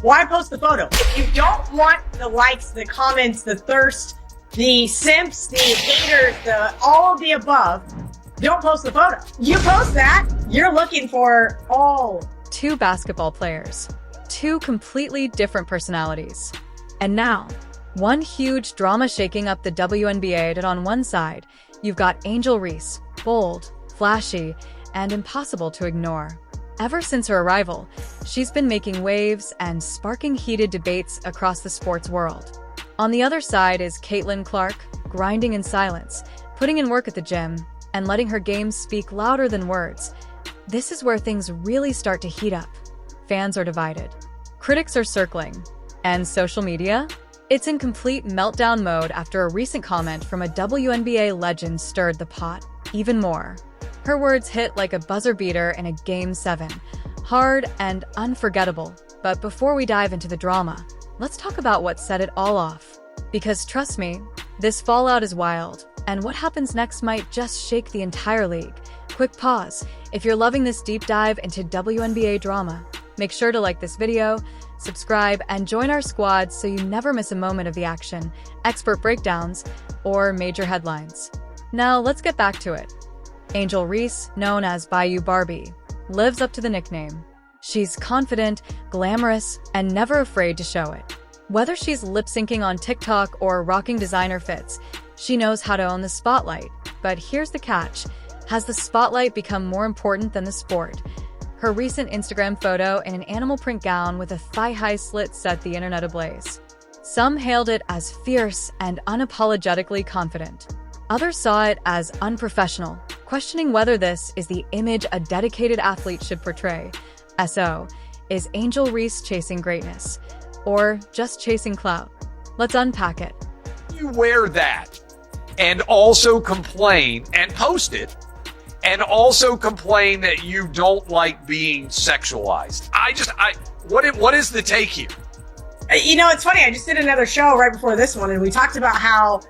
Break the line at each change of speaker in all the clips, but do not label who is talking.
Why post the photo? If you don't want the likes, the comments, the thirst, the simps, the haters, all of the above, don't post the photo. You post that, you're looking for
two basketball players, two completely different personalities. And now, one huge drama shaking up the WNBA that on one side, you've got Angel Reese, bold, flashy, and impossible to ignore. Ever since her arrival, she's been making waves and sparking heated debates across the sports world. On the other side is Caitlin Clark, grinding in silence, putting in work at the gym, and letting her game speak louder than words. This is where things really start to heat up. Fans are divided. Critics are circling. And social media? It's in complete meltdown mode after a recent comment from a WNBA legend stirred the pot even more. Her words hit like a buzzer beater in a Game 7. Hard and unforgettable. But before we dive into the drama, let's talk about what set it all off. Because trust me, this fallout is wild, and what happens next might just shake the entire league. Quick pause. If you're loving this deep dive into WNBA drama, make sure to like this video, subscribe, and join our squad so you never miss a moment of the action, expert breakdowns, or major headlines. Now let's get back to it. Angel Reese, known as Bayou Barbie, lives up to the nickname. She's confident, glamorous, and never afraid to show it. Whether she's lip-syncing on TikTok or rocking designer fits, she knows how to own the spotlight. But here's the catch. Has the spotlight become more important than the sport? Her recent Instagram photo in an animal print gown with a thigh-high slit set the internet ablaze. Some hailed it as fierce and unapologetically confident. Others saw it as unprofessional, questioning whether this is the image a dedicated athlete should portray. So, is Angel Reese chasing greatness? Or just chasing clout? Let's unpack it.
You wear that and also complain and post it and also complain that you don't like being sexualized. What is the take here?
You know, it's funny. I just did another show right before this one, and we talked about how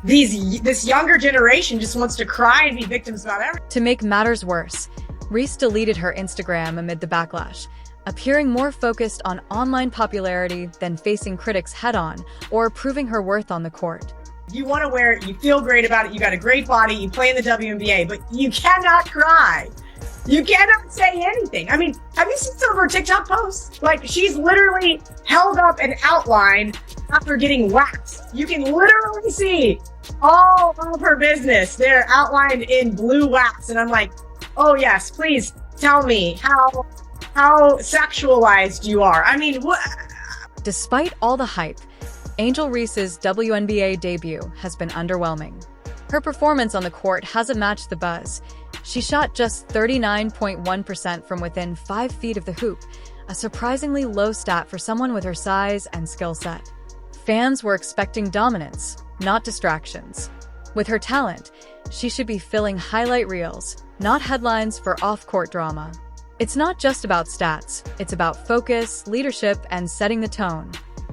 this younger generation just wants to cry and be victims about everything.
To make matters worse, Reese deleted her Instagram amid the backlash, appearing more focused on online popularity than facing critics head-on or proving her worth on the court.
You want to wear it, you feel great about it, you got a great body, you play in the WNBA, but you cannot cry. You cannot say anything. I mean, have you seen some of her TikTok posts? Like, she's literally held up an outline after getting waxed. You can literally see all of her business there outlined in blue wax. And I'm like, oh yes, please tell me how sexualized you are. I mean, what?
Despite all the hype, Angel Reese's WNBA debut has been underwhelming. Her performance on the court hasn't matched the buzz. She shot just 39.1% from within 5 feet of the hoop, a surprisingly low stat for someone with her size and skill set. Fans were expecting dominance, not distractions. With her talent, she should be filling highlight reels, not headlines for off-court drama. It's not just about stats, it's about focus, leadership, and setting the tone.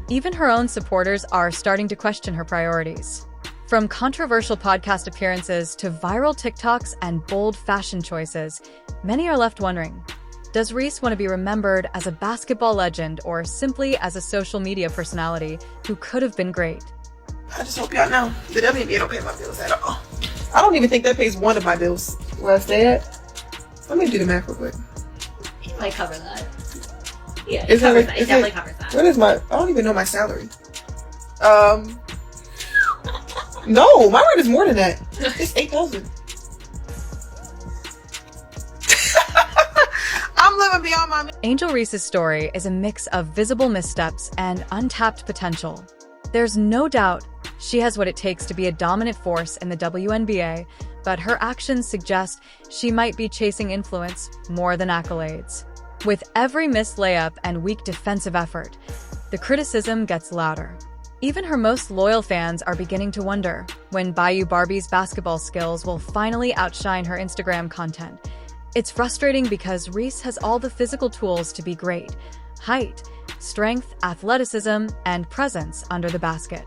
Even her own supporters are starting to question her priorities. From controversial podcast appearances to viral TikToks and bold fashion choices, many are left wondering, does Reese want to be remembered as a basketball legend or simply as a social media personality who could have been great?
I just hope y'all know the WNBA don't pay my bills at all. I don't even think that pays one of my bills. Where I stay at. Let me do the math real quick.
It might cover that. Yeah,
It
definitely covers that.
What is I don't even know my salary. No, my rent is more than that. It's $8,000. I'm living beyond my...
Angel Reese's story is a mix of visible missteps and untapped potential. There's no doubt she has what it takes to be a dominant force in the WNBA, but her actions suggest she might be chasing influence more than accolades. With every missed layup and weak defensive effort, the criticism gets louder. Even her most loyal fans are beginning to wonder when Bayou Barbie's basketball skills will finally outshine her Instagram content. It's frustrating because Reese has all the physical tools to be great: height, strength, athleticism, and presence under the basket.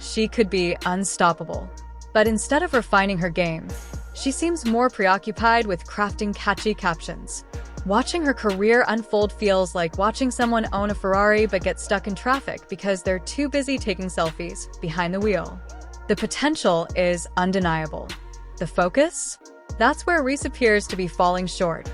She could be unstoppable. But instead of refining her game, she seems more preoccupied with crafting catchy captions. Watching her career unfold feels like watching someone own a Ferrari but get stuck in traffic because they're too busy taking selfies behind the wheel. The potential is undeniable. The focus? That's where Reese appears to be falling short.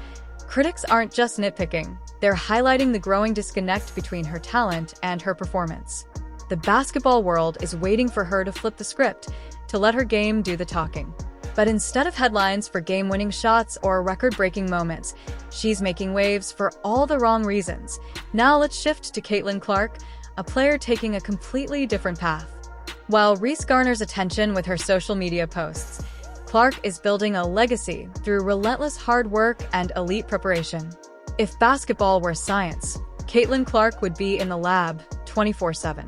Critics aren't just nitpicking, they're highlighting the growing disconnect between her talent and her performance. The basketball world is waiting for her to flip the script, to let her game do the talking. But instead of headlines for game-winning shots or record-breaking moments, she's making waves for all the wrong reasons. Now let's shift to Caitlin Clark, a player taking a completely different path. While Reese garners attention with her social media posts, Clark is building a legacy through relentless hard work and elite preparation. If basketball were science, Caitlin Clark would be in the lab 24/7.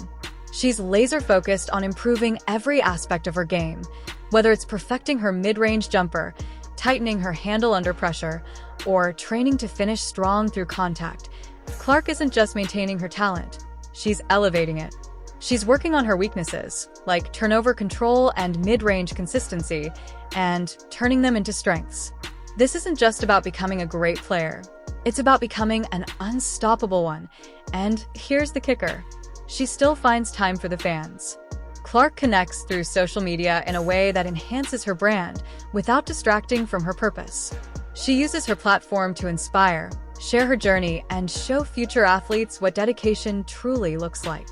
She's laser-focused on improving every aspect of her game, whether it's perfecting her mid-range jumper, tightening her handle under pressure, or training to finish strong through contact. Clark isn't just maintaining her talent, she's elevating it. She's working on her weaknesses, like turnover control and mid-range consistency, and turning them into strengths. This isn't just about becoming a great player. It's about becoming an unstoppable one. And here's the kicker. She still finds time for the fans. Clark connects through social media in a way that enhances her brand without distracting from her purpose. She uses her platform to inspire, share her journey, and show future athletes what dedication truly looks like.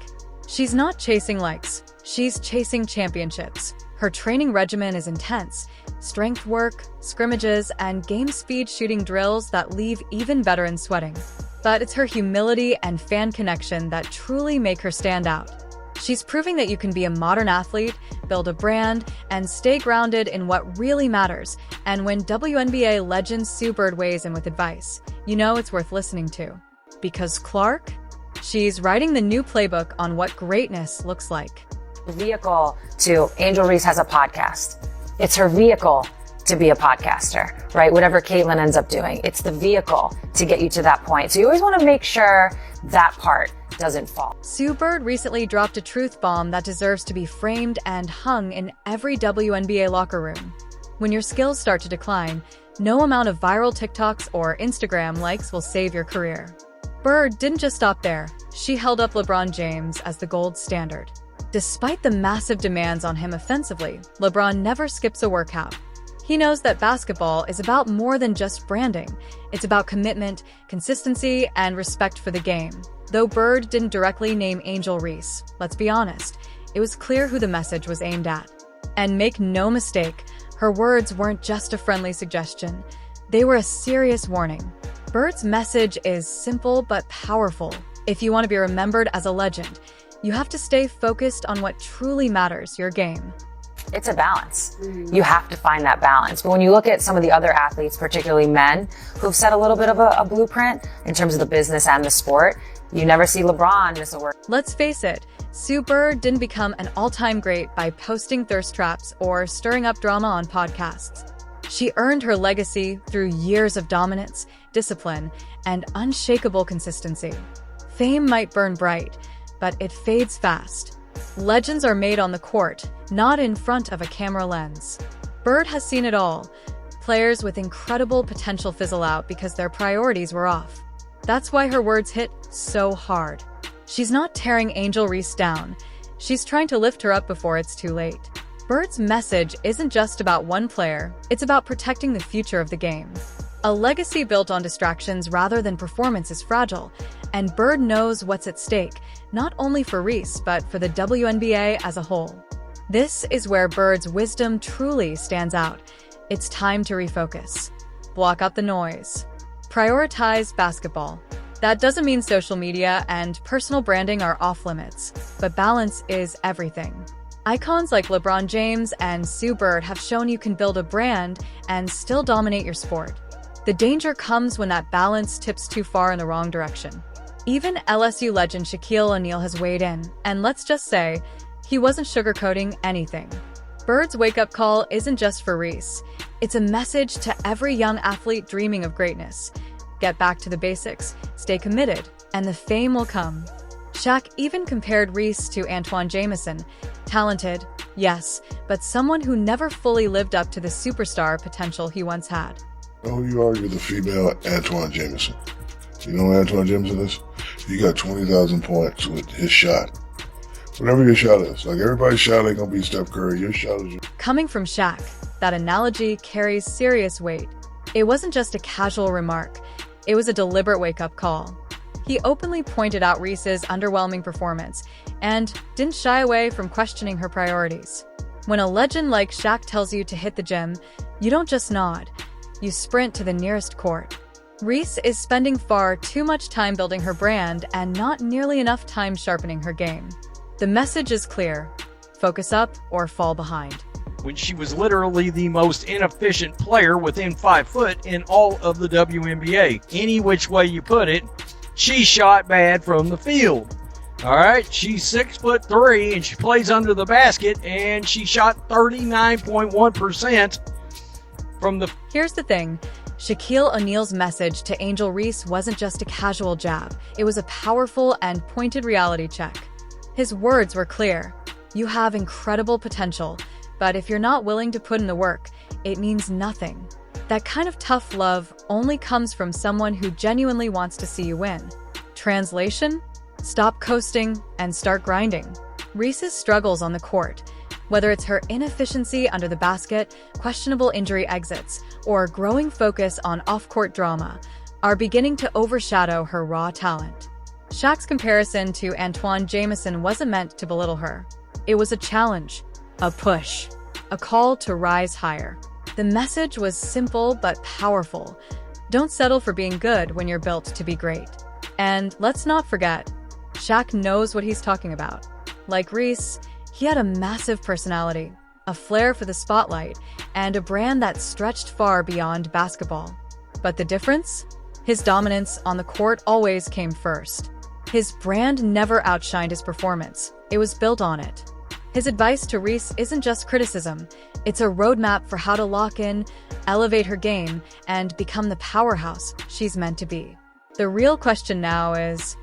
She's not chasing likes, she's chasing championships. Her training regimen is intense: strength work, scrimmages, and game speed shooting drills that leave even veterans sweating. But it's her humility and fan connection that truly make her stand out. She's proving that you can be a modern athlete, build a brand, and stay grounded in what really matters. And when WNBA legend Sue Bird weighs in with advice, you know it's worth listening to. Because Clark? She's writing the new playbook on what greatness looks like.
Vehicle to Angel Reese has a podcast. It's her vehicle to be a podcaster, right? Whatever Caitlin ends up doing, it's the vehicle to get you to that point. So you always want to make sure that part doesn't fall.
Sue Bird recently dropped a truth bomb that deserves to be framed and hung in every WNBA locker room. When your skills start to decline, no amount of viral TikToks or Instagram likes will save your career. Bird didn't just stop there. She held up LeBron James as the gold standard. Despite the massive demands on him offensively, LeBron never skips a workout. He knows that basketball is about more than just branding. It's about commitment, consistency, and respect for the game. Though Bird didn't directly name Angel Reese, let's be honest, it was clear who the message was aimed at. And make no mistake, her words weren't just a friendly suggestion. They were a serious warning. Bird's message is simple but powerful. If you want to be remembered as a legend, you have to stay focused on what truly matters, your game.
It's a balance. You have to find that balance. But when you look at some of the other athletes, particularly men, who've set a little bit of a blueprint in terms of the business and the sport, you never see LeBron miss a work.
Let's face it, Sue Bird didn't become an all-time great by posting thirst traps or stirring up drama on podcasts. She earned her legacy through years of dominance, discipline, and unshakable consistency. Fame might burn bright, but it fades fast. Legends are made on the court, not in front of a camera lens. Bird has seen it all. Players with incredible potential fizzle out because their priorities were off. That's why her words hit so hard. She's not tearing Angel Reese down. She's trying to lift her up before it's too late. Bird's message isn't just about one player, it's about protecting the future of the game. A legacy built on distractions rather than performance is fragile, and Bird knows what's at stake, not only for Reese, but for the WNBA as a whole. This is where Bird's wisdom truly stands out. It's time to refocus. Block out the noise. Prioritize basketball. That doesn't mean social media and personal branding are off limits, but balance is everything. Icons like LeBron James and Sue Bird have shown you can build a brand and still dominate your sport. The danger comes when that balance tips too far in the wrong direction. Even LSU legend Shaquille O'Neal has weighed in, and let's just say, he wasn't sugarcoating anything. Bird's wake-up call isn't just for Reese. It's a message to every young athlete dreaming of greatness. Get back to the basics, stay committed, and the fame will come. Shaq even compared Reese to Antoine Jameson. Talented, yes, but someone who never fully lived up to the superstar potential he once had.
know who you are? You're the female Antoine Jameson. You know who Antoine Jameson is? He got 20,000 points with his shot. Whatever your shot is. Like, everybody's shot ain't gonna be Steph Curry. Your shot is...
Coming from Shaq, that analogy carries serious weight. It wasn't just a casual remark. It was a deliberate wake-up call. He openly pointed out Reese's underwhelming performance and didn't shy away from questioning her priorities. When a legend like Shaq tells you to hit the gym, you don't just nod. You sprint to the nearest court. Reese is spending far too much time building her brand and not nearly enough time sharpening her game. The message is clear: focus up or fall behind.
When she was literally the most inefficient player within 5 foot in all of the WNBA. Any which way you put it, she shot bad from the field. All right, she's 6'3" and she plays under the basket, and she shot 39.1% from the...
Here's the thing. Shaquille O'Neal's message to Angel Reese wasn't just a casual jab. It was a powerful and pointed reality check. His words were clear. You have incredible potential, but if you're not willing to put in the work, it means nothing. That kind of tough love only comes from someone who genuinely wants to see you win. Translation? Stop coasting and start grinding. Reese's struggles on the court, whether it's her inefficiency under the basket, questionable injury exits, or growing focus on off-court drama, are beginning to overshadow her raw talent. Shaq's comparison to Antoine Jameson wasn't meant to belittle her. It was a challenge, a push, a call to rise higher. The message was simple but powerful. Don't settle for being good when you're built to be great. And let's not forget, Shaq knows what he's talking about. Like Reese, he had a massive personality, a flair for the spotlight, and a brand that stretched far beyond basketball. But the difference? His dominance on the court always came first. His brand never outshined his performance. It was built on it. His advice to Reese isn't just criticism. It's a roadmap for how to lock in, elevate her game, and become the powerhouse she's meant to be. The real question now is,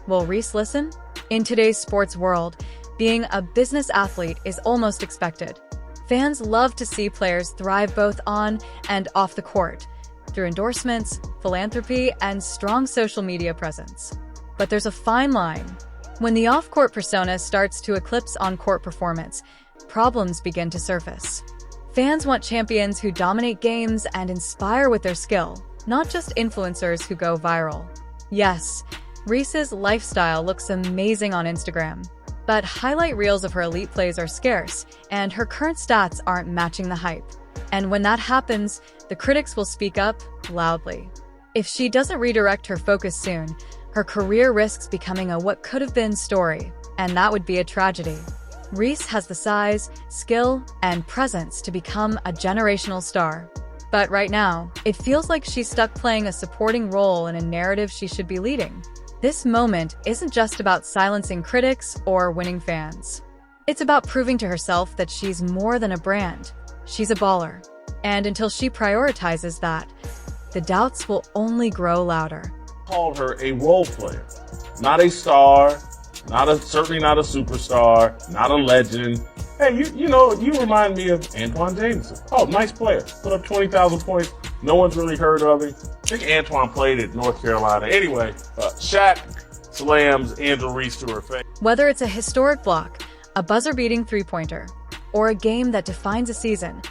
will Reese listen? In today's sports world, being a business athlete is almost expected. Fans love to see players thrive both on and off the court, through endorsements, philanthropy, and strong social media presence. But there's a fine line. When the off-court persona starts to eclipse on-court performance, problems begin to surface. Fans want champions who dominate games and inspire with their skill, not just influencers who go viral. Yes, Reese's lifestyle looks amazing on Instagram, but highlight reels of her elite plays are scarce, and her current stats aren't matching the hype. And when that happens, the critics will speak up loudly. If she doesn't redirect her focus soon, her career risks becoming a what could have been story, and that would be a tragedy. Reese has the size, skill, and presence to become a generational star. But right now, it feels like she's stuck playing a supporting role in a narrative she should be leading. This moment isn't just about silencing critics or winning fans. It's about proving to herself that she's more than a brand. She's a baller. And until she prioritizes that, the doubts will only grow louder.
Called her a role player, not a star, certainly not a superstar, not a legend. Hey, you remind me of Antoine Jameson. Oh, nice player. Put up 20,000 points. No one's really heard of him. I think Antoine played at North Carolina. Anyway, Shaq slams Angel Reese to her face.
Whether it's a historic block, a buzzer-beating three-pointer, or a game that defines a season,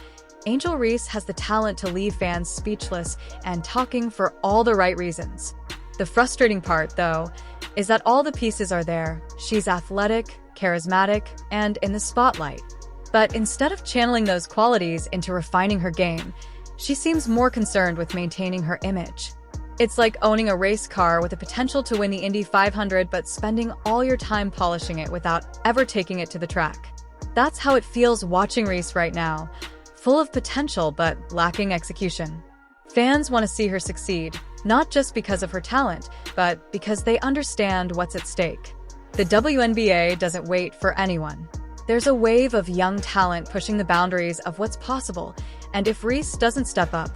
Angel Reese has the talent to leave fans speechless and talking for all the right reasons. The frustrating part, though, is that all the pieces are there. She's athletic, charismatic, and in the spotlight. But instead of channeling those qualities into refining her game, she seems more concerned with maintaining her image. It's like owning a race car with the potential to win the Indy 500 but spending all your time polishing it without ever taking it to the track. That's how it feels watching Reese right now, full of potential but lacking execution. Fans want to see her succeed, not just because of her talent, but because they understand what's at stake. The WNBA doesn't wait for anyone. There's a wave of young talent pushing the boundaries of what's possible, and if Reese doesn't step up,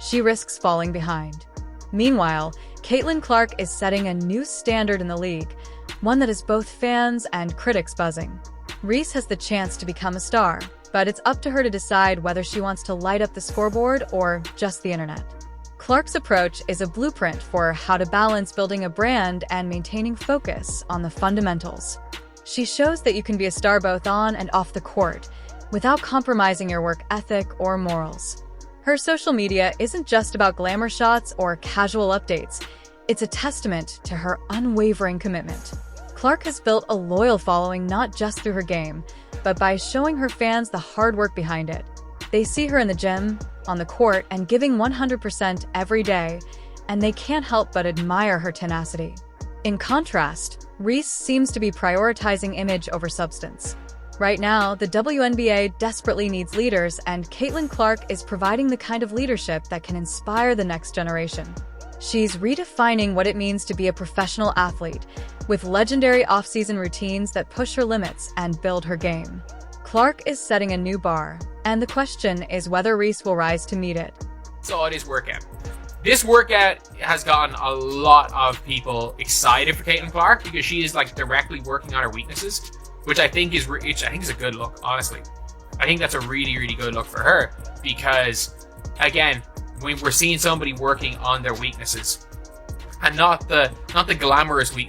she risks falling behind. Meanwhile, Caitlin Clark is setting a new standard in the league, one that is both fans and critics buzzing. Reese has the chance to become a star, but it's up to her to decide whether she wants to light up the scoreboard or just the internet. Clark's approach is a blueprint for how to balance building a brand and maintaining focus on the fundamentals. She shows that you can be a star both on and off the court, without compromising your work ethic or morals. Her social media isn't just about glamour shots or casual updates. It's a testament to her unwavering commitment. Clark has built a loyal following not just through her game, but by showing her fans the hard work behind it. They see her in the gym, on the court, and giving 100% every day, and they can't help but admire her tenacity. In contrast, Reese seems to be prioritizing image over substance. Right now, the WNBA desperately needs leaders, and Caitlin Clark is providing the kind of leadership that can inspire the next generation. She's redefining what it means to be a professional athlete, with legendary off-season routines that push her limits and build her game. Clark is setting a new bar, and the question is whether Reese will rise to meet it.
Saw this workout. This workout has gotten a lot of people excited for Caitlin Clark because she is like directly working on her weaknesses, which I think is a good look. Honestly, I think that's a really, really good look for her because, again, when we're seeing somebody working on their weaknesses and not the glamorous weaknesses.